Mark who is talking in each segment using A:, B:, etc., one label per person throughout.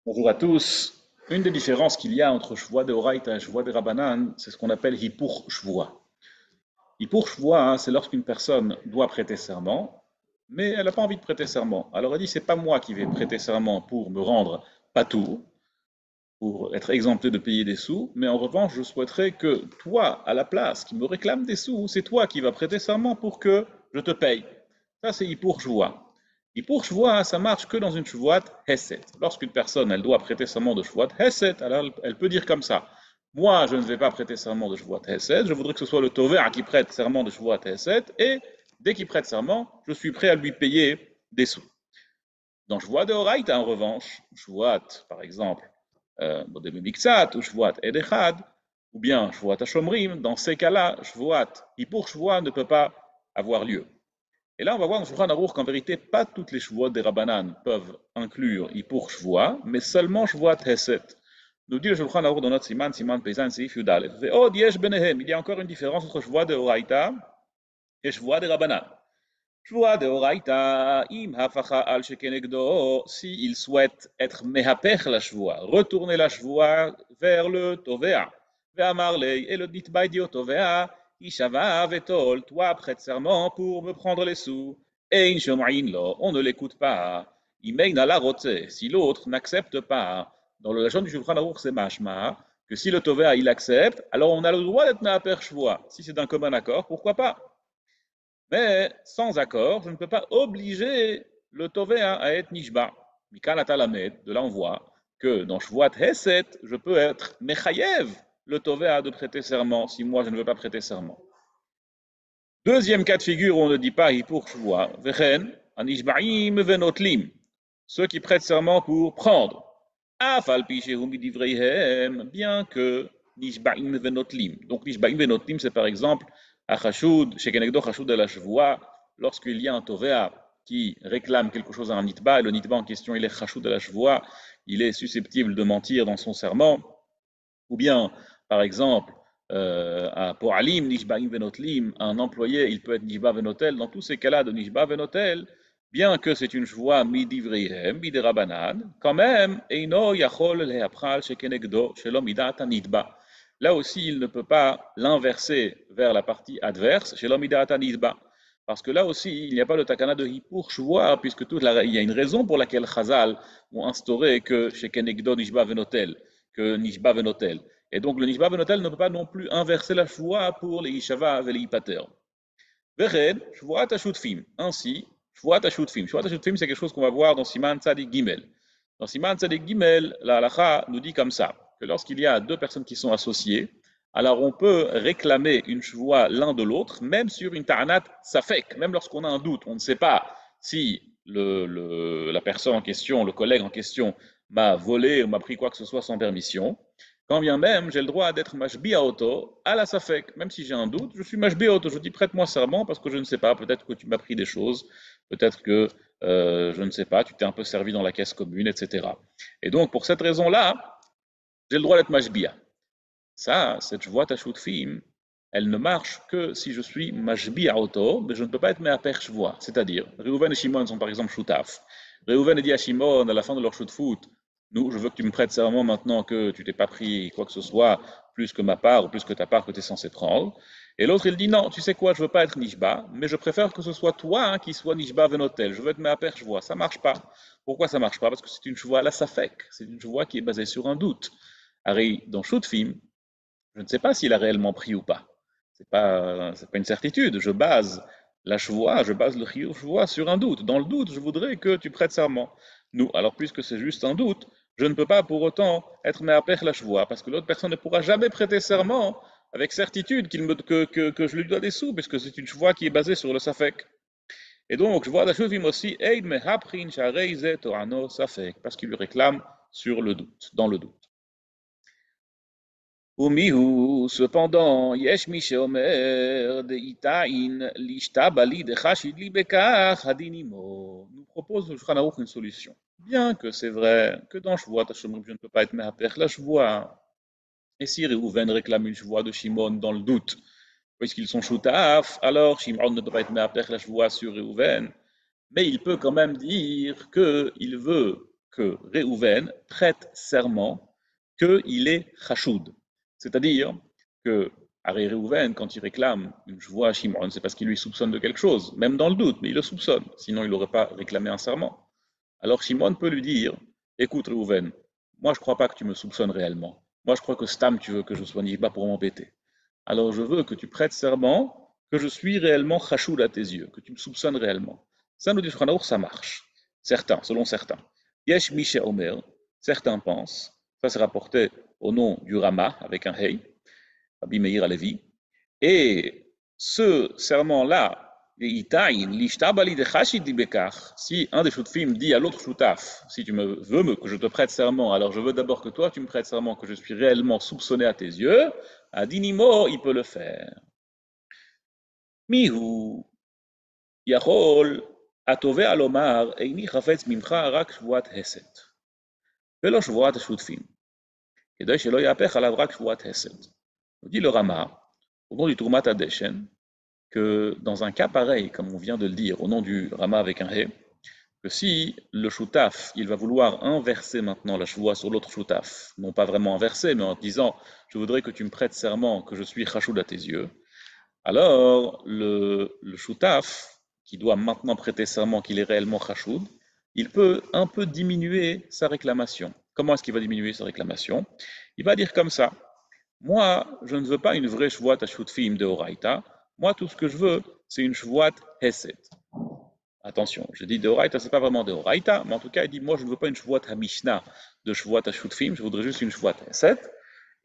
A: Bonjour à tous. Une des différences qu'il y a entre Shvoa de Horaïta et Shvoa de Rabbanan, c'est ce qu'on appelle Hippur Shvoa. Hippur Shvoa, c'est lorsqu'une personne doit prêter serment, mais elle n'a pas envie de prêter serment. Alors elle dit, c'est pas moi qui vais prêter serment pour me rendre patour, pour être exempté de payer des sous, mais en revanche, je souhaiterais que toi, à la place, qui me réclame des sous, c'est toi qui vas prêter serment pour que je te paye. Ça, c'est Hippur Shvoa. Hippur Shvoa, ça marche que dans une Shvoat Hesed. Lorsqu'une personne, elle doit prêter serment de Shvoat Hesed, alors elle peut dire comme ça. Moi, je ne vais pas prêter serment de Shvoat Hesed, je voudrais que ce soit le Tovea qui prête serment de Shvoat Hesed, et dès qu'il prête serment, je suis prêt à lui payer des sous. Dans Shvoat de Horaïta, en revanche, Shvoat, par exemple, Bodem Miksat, ou Shvoat Edechad, ou bien Shvoat Hashomrim, dans ces cas-là, Shvoat, Hippur Shvoa ne peut pas avoir lieu. Et là, on va voir dans Shulchan Aruch qu'en vérité, pas toutes les Shvuot des Rabbanan peuvent inclure Hippur Shvoa, mais seulement Shvoat Hesed. Nous dit le Shulchan Aruch dans notre Siman Peisan Seif Yudalev. Ve'od yesh benehem. Il y a encore une différence entre Shvoa de Horaïta et Shvoa des Rabbanan. Shvoa de Horaïta, im hafacha al shekenegdo, s'il souhaite être mehapech la Shvoa, retourner la Shvoa vers le Tovea. Ve'amar lei, et le nitba dit au Tovea, Ishava vetol, toi prête serment pour me prendre les sous. Ein shom'in lo, on ne l'écoute pas. Imeina la rote, si l'autre n'accepte pas. Dans le lachon du Shulchan Aruch, c'est mashma, que si le Tovea il accepte, alors on a le droit d'être mehapech Shvoa. Si c'est d'un commun accord, pourquoi pas? Mais sans accord, je ne peux pas obliger le Tovea à être Nishba. Mikal Atalamed, de là on voit que dans Shvuat Hesed, je peux être Mechayev, le Tovea de prêter serment, si moi je ne veux pas prêter serment. Deuxième cas de figure, on ne dit pas Hippur Shvua, Vechen, Anishbaim Venotlim, ceux qui prêtent serment pour prendre. Afal Pishehum Bidivreihem, bien que Nishbaim Venotlim. Donc Nishbaim Venotlim, c'est par exemple Achashud, Shekenegdo Chashud el Shvua, lorsqu'il y a un Tovea qui réclame quelque chose à un Nitba, et le Nitba en question il est Chashud el Shvua, il est susceptible de mentir dans son serment, ou bien, par exemple, à Poalim, Nishbaim Venotlim, un employé, il peut être Nishba Venotel. Dans tous ces cas-là de Nishba Venotel, bien que c'est une joie midivrihem, midirabanan, quand même, Eino Yachol Leapral Shekenegdo Shelom Midat Nidba. Là aussi, il ne peut pas l'inverser vers la partie adverse, Shelom Midat Nidba. Parce que là aussi, il n'y a pas de takana de Hippur Shvoa, puisque il y a une raison pour laquelle Chazal ont instauré que Shekenegdo Nishba Venotel, que Nishba Venotel. Et donc le Nishba Venotel ne peut pas non plus inverser la Shvoa pour les Ishava et les Ipater. Vered, Shvoat Ashutfim. Ainsi, Shvoat Ashutfim. Shvoat Ashutfim, c'est quelque chose qu'on va voir dans Siman Tzadik Gimel. Dans Siman Tzadik Gimel, la halacha nous dit comme ça, que lorsqu'il y a deux personnes qui sont associées, alors on peut réclamer une Shvoa l'un de l'autre, même sur une Ta'anat Safek, même lorsqu'on a un doute. On ne sait pas si la personne en question, le collègue en question, m'a volé ou m'a pris quoi que ce soit sans permission. Quand bien même, j'ai le droit d'être mashbi à auto, à la safek. Même si j'ai un doute, je suis mashbi à auto. Je dis prête-moi serment parce que je ne sais pas. Peut-être que tu m'as pris des choses. Peut-être que, je ne sais pas, tu t'es un peu servi dans la caisse commune, etc. Et donc, pour cette raison-là, j'ai le droit d'être mashbi'a. Ça, cette voie tashutfim, elle ne marche que si je suis mashbi à auto, mais je ne peux pas être me'aper shvoa. C'est-à-dire, Reuven et Shimon sont par exemple shutaf. Reuven dit à Shimon, à la fin de leur shoot foot, nous, je veux que tu me prêtes serment maintenant que tu t'es pas pris quoi que ce soit, plus que ma part ou plus que ta part que tu es censé prendre. Et l'autre, il dit non, tu sais quoi, je veux pas être nishba, mais je préfère que ce soit toi hein, qui sois nishba venotel. Je veux être me'aper shvoa. Ça marche pas. Pourquoi ça marche pas? Parce que c'est une shvoa la safek. C'est une shvoa qui est basée sur un doute. Harry, dans Shutfim, je ne sais pas s'il a réellement pris ou pas. C'est pas une certitude. Je base la chevoie, je base le chevoie sur un doute. Dans le doute, je voudrais que tu prêtes serment. Nous, alors puisque c'est juste un doute, je ne peux pas pour autant être me'aper la chevoie, parce que l'autre personne ne pourra jamais prêter serment avec certitude que je lui dois des sous, puisque c'est une chevoie qui est basée sur le safek. Et donc, je vois la chose aussi, Eid mehaprin sharei ze torano safek, parce qu'il lui réclame sur le doute, dans le doute. Umihu, cependant, yesh mi sheomer de'itain l'ishta bali dechashid li bekach hadinimo. Nous propose le Shulchan Aruch une solution. Bien que c'est vrai que dans Shvoat HaShomrim, je ne peux pas être mehaper la Shvoa. Et si Reuven réclame une Shvoa de Shimon dans le doute, puisqu'ils sont shutaf, alors Shimon ne peut pas être mehaper la Shvoa sur Reuven. mais il peut quand même dire qu'il veut que Réhouven prête serment qu'il est Chachoud. C'est-à-dire que Réhouven, quand il réclame une joie à Shimon, c'est parce qu'il lui soupçonne de quelque chose, même dans le doute, mais il le soupçonne, sinon il n'aurait pas réclamé un serment. Alors Shimon peut lui dire, écoute Réhouven, moi je ne crois pas que tu me soupçonnes réellement. Moi je crois que Stam, tu veux que je sois Nishba pour m'embêter. Alors je veux que tu prêtes serment que je suis réellement Chachoud à tes yeux, que tu me soupçonnes réellement. Ça nous dit Shulchan ça marche. Certains, selon certains. Yesh Mishe Omer, certains pensent, ça c'est rapporté au nom du Rama avec un Hey, Rabbi Meir Alevi, et ce serment-là, si un des shutfim dit à l'autre shutaf, si tu veux que je te prête serment, alors je veux d'abord que toi tu me prêtes serment que je suis réellement soupçonné à tes yeux, à Dinimo, il peut le faire. Mihu, Yachol, Atove Alomar, Eini Chafetz Mimcha, Rak Shvuat Hesed. Velo Shvuat Shutfim. כדי שלא יהפך עליו רק שבועת הסד. Dit le Rama, au nom du Troumat Adeshen, que dans un cas pareil, comme on vient de le dire, au nom du Rama avec un He, que si le Shutaf, il va vouloir inverser maintenant la Shvoua sur l'autre Shutaf, non pas vraiment inverser, mais en disant, je voudrais que tu me prêtes serment que je suis Chachoud à tes yeux, alors le Shutaf, qui doit maintenant prêter serment qu'il est réellement Chachoud, il peut un peu diminuer sa réclamation. Comment est-ce qu'il va diminuer sa réclamation? Il va dire comme ça, moi, je ne veux pas une vraie Shvuat Ashutfim de Horaïta, moi, tout ce que je veux, c'est une Shvuat Hesed. Attention, je dis de Horaïta, c'est pas vraiment de Horaïta, mais en tout cas, il dit, moi, je ne veux pas une Shvuat HaMishnah de Shvuat Ashutfim, je voudrais juste une Shvuat Hesed.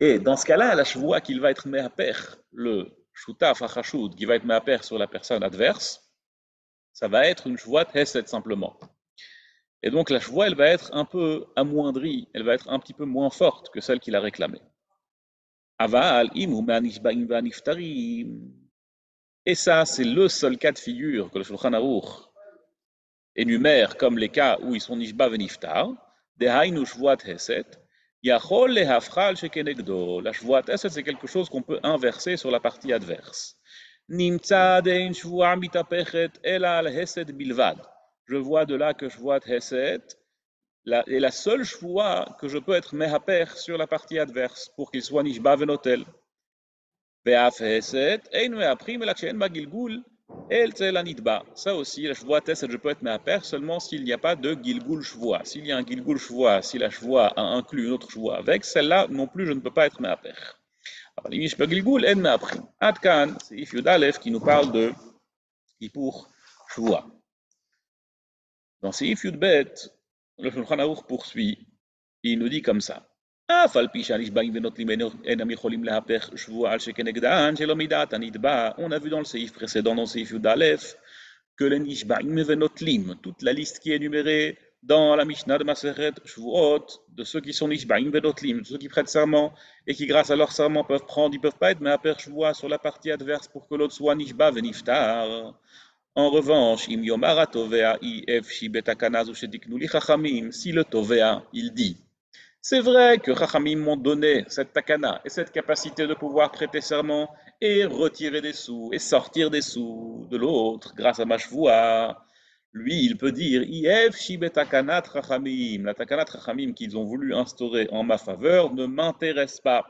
A: Et dans ce cas-là, la Shvuat qu'il va être Mehaper, le Shutaf HaChashud, qui va être Mehaper sur la personne adverse, ça va être une Shvuat Hesed simplement. Et donc la Shvuat, elle va être un peu amoindrie, elle va être un petit peu moins forte que celle qu'il a réclamée. Aval, imu me'anishba'im ve'aniftarim. Et ça, c'est le seul cas de figure que le Shulchan Aruch énumère comme les cas où ils sont nishba ve'niftar. Dehainu shvuat heset. Yachol lehafchal shekenegdo. La shvuat heset, c'est quelque chose qu'on peut inverser sur la partie adverse. Nimtza dein shvua mitapechet ela al heset bilvad. Je vois de là que shvuat heset est la seule shvua que je peux être mehaper sur la partie adverse pour qu'il soit nishba venotel. Ça aussi, la shvoa tesset, je peux être mehaper seulement s'il n'y a pas de gilgul shvoa. S'il y a un gilgul shvoa, si la shvoa a inclus une autre shvoa avec, celle-là non plus, je ne peux pas être mehaper. Alors, l'imish per gilgul, en meaprim. Adkan, c'est If Yudalef qui nous parle de Hippour shvoa. Dans Seif Yudbet, le Shulchan Aruch poursuit, il nous dit comme ça. אף על פי שהנשבעים ונוטלים אינם יכולים להפך שבועה על שכנגדן שלא מידת הנתבע. On a vu dans le séif précédent, dans le séif Yudalef, que les nishba'im venotlim, toute la liste qui est énumérée dans la Mishnah de Maseret Shvuot, de ceux qui sont nishba'im venotlim, de ceux qui prêtent serment et qui grâce à leur serment peuvent prendre, ils ne peuvent pas être mais à shvoua sur la partie adverse pour que l'autre soit nishba veniftar. En revanche, im yomara tovea i efshi betakanazu shediknu li chachamim, si le tovea, il dit, c'est vrai que Chachamim m'ont donné cette takana et cette capacité de pouvoir prêter serment et retirer des sous et sortir des sous de l'autre grâce à ma shvoua. Lui, il peut dire Ief shibetakanat Chachamim. La takanat Chachamim qu'ils ont voulu instaurer en ma faveur ne m'intéresse pas.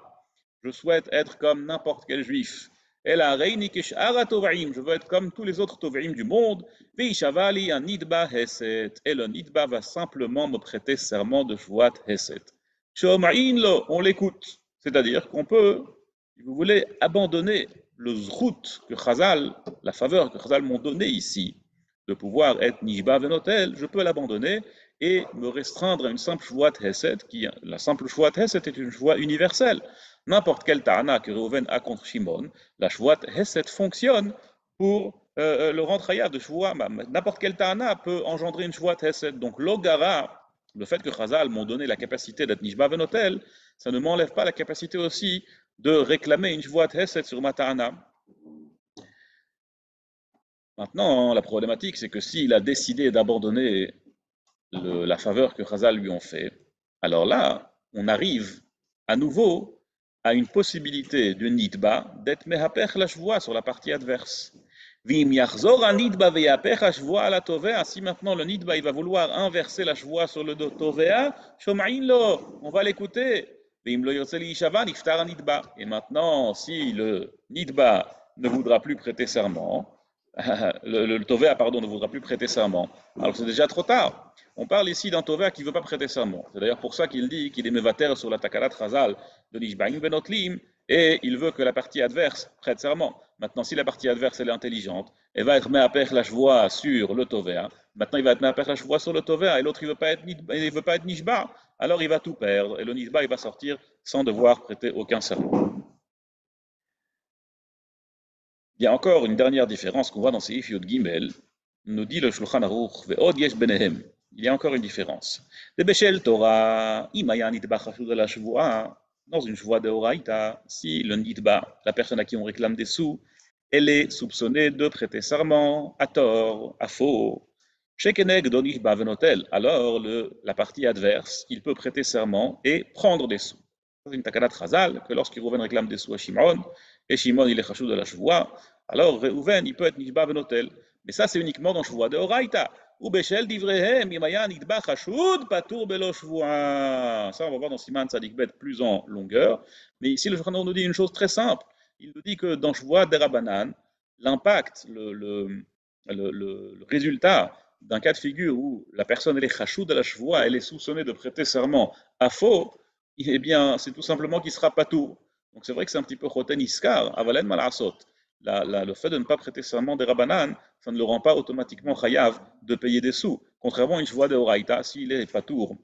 A: Je souhaite être comme n'importe quel juif. Et la reinikish aratovaim, je veux être comme tous les autres tovaim du monde. Veishavali un nidba heset. Et le nidba va simplement me prêter serment de shvuat heset. On l'écoute. C'est-à-dire qu'on peut, si vous voulez, abandonner le zrout que Chazal, la faveur que Chazal m'ont donné ici, de pouvoir être nishba venotel, je peux l'abandonner et me restreindre à une simple shvuat hesed, qui, la simple shvuat hesed est une shvuat universelle. N'importe quel ta'ana que Reuven a contre Shimon, la shvuat hesed fonctionne pour le rendre hayav de shvuat. N'importe quel ta'ana peut engendrer une shvuat hesed. Donc l'ogara, le fait que Chazal m'ont donné la capacité d'être nishba venotel, ça ne m'enlève pas la capacité aussi de réclamer une shvuat hesed sur ma ta'ana. Maintenant, la problématique, c'est que s'il a décidé d'abandonner la faveur que Chazal lui ont fait, alors là, on arrive à nouveau à une possibilité de nitba d'être mehaper la shvoua sur la partie adverse. Vim yachzor nidba veyapecha shvoa ala tovea. Si maintenant le nidba il va vouloir inverser la shvoa sur le tovea, shoma'in lo, on va l'écouter. Vim lo yotze liishava niftar nidba. Et maintenant, si le nidba ne voudra plus prêter serment, le tovea, pardon, ne voudra plus prêter serment, alors c'est déjà trop tard. On parle ici d'un tovea qui ne veut pas prêter serment. C'est d'ailleurs pour ça qu'il dit qu'il est mevater sur la takalat chazal de nishbaim benotlim, et il veut que la partie adverse prête serment. Maintenant, si la partie adverse elle est intelligente, elle va être me'aper la shvoa sur le tovea. Maintenant, il va être me'aper la shvoa sur le tovea, et l'autre il ne veut pas être nishba, alors il va tout perdre, et le nishba il va sortir sans devoir prêter aucun serment. Il y a encore une dernière différence qu'on voit dans Seif Yod Gimel, nous dit le Shulchan Aruch, ve'od yesh benehem. Il y a encore une différence. De Beshel Torah, imaya nitba chashud la shvoa, dans une shvoa de Horaïta, si le nitba, la personne à qui on réclame des sous, elle est soupçonnée de prêter serment à tort, à faux. Shekeneg donich bavenotel, alors la partie adverse, il peut prêter serment et prendre des sous. C'est une takanat chazal que lorsqu'il réclame des sous à Shimon, et Shimon il est chashud de la shvoa, alors Reuven il peut être nishba benotel. Mais ça c'est uniquement dans shvoa de Horaïta. Ou beshel divrehem imaya nitba chashud patur belo shvoa. Ça on va voir dans Siman Tzadik Bet plus en longueur. Mais ici le Shulchan nous dit une chose très simple. Il nous dit que dans shvoa de Rabbanan, l'impact, le résultat d'un cas de figure où la personne elle est chashud de la shvoa, elle est soupçonnée de prêter serment à faux, eh bien c'est tout simplement qu'il sera patour. Donc c'est vrai que c'est un petit peu choten iskar, avalen malasot. Le fait de ne pas prêter serment des Rabbanan, ça ne le rend pas automatiquement chayav de payer des sous. Contrairement à une shvoa de Horaïta, s'il est patour,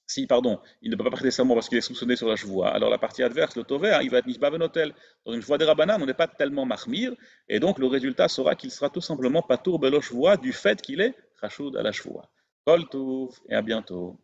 A: si, pardon, il ne peut pas prêter serment parce qu'il est soupçonné sur la shvoa, alors la partie adverse, le tovea, il va être nishba benotel. Dans une shvoa des Rabbanan, on n'est pas tellement mahmir, et donc le résultat sera qu'il sera tout simplement patour belo shvoa du fait qu'il est chashoud à la shvoa. Kol touv, et à bientôt.